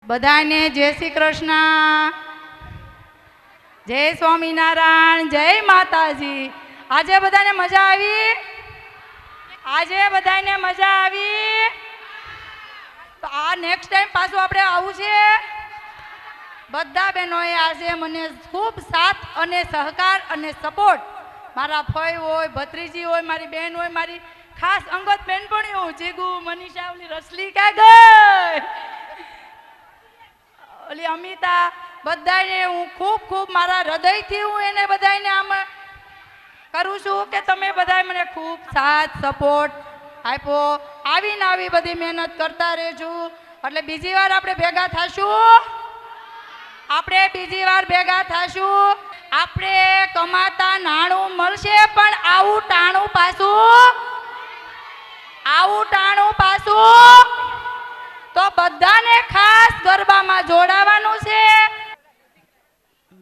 બધાને જય શ્રી કૃષ્ણ, જય સ્વામિનારાયણ, જય માતાજી। આજે બધાને મજા આવી? આજે બધાને મજા આવી? તો આ નેક્સ્ટ ટાઈમ પાછું આપણે આવું છે। બધા બહેનોએ આજે મને ખૂબ સાથ અને સહકાર અને સપોર્ટ, મારા ફઈ હોય, ભત્રીજી હોય, મારી બહેન હોય, મારી ખાસ અંગત બહેનપણી હોય, જીગુ, મનીષા, ઓલી રસલી ક્યાં ગઈ, ઓલી અમિતા, બધાને હું ખૂબ ખૂબ મારા હૃદયથી હું એને બધાને આમ કરું છું કે તમે બધા મને ખૂબ સાથ સપોર્ટ આપ્યો। આવીને આવી બધી મહેનત કરતા રહેજો, એટલે બીજી વાર આપણે ભેગા થશું। આપણે બીજી વાર ભેગા થશું। આપણે કમાતા નાણું મળશે, પણ આવું ટાણું પાછું તો બધાને ખાસ ગરબામાં જોડાવાનું છે।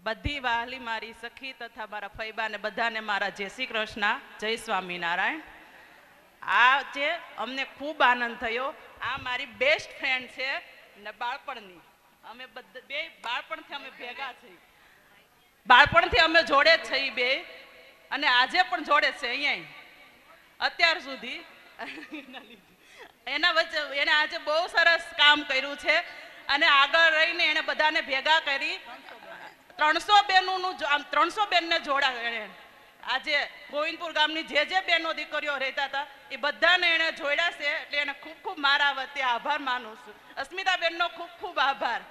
બધી વાલી મારી સખી તથા મારા ફૈબા ને બધાને મારા જય શ્રી કૃષ્ણ, જય સ્વામિનારાયણ। આજે અમને ખૂબ આનંદ થયો। આ મારી બેસ્ટ ફ્રેન્ડ છે ને બાળપણની, અમે બે બાળપણથી અમે ભેગા છીએ, બાળપણથી અમે જોડે જ છીએ બે, અને આજે પણ જોડે છે અહીંયા અત્યાર સુધી। એના વચ્ચે એને આજે બહુ સરસ કામ કર્યું છે, અને આગળ રહીને એને બધાને ભેગા કરી 300 બહેનોનું 300 બહેનને જોડા એને આજે ગોવિંદપુર ગામની જે બહેનો દીકરીઓ રહેતા હતા એ બધાને એને જોડ્યા છે, એટલે એને ખૂબ ખૂબ મારા વતી આભાર માનું છું। અસ્મિતા બહેનનો ખૂબ ખૂબ આભાર।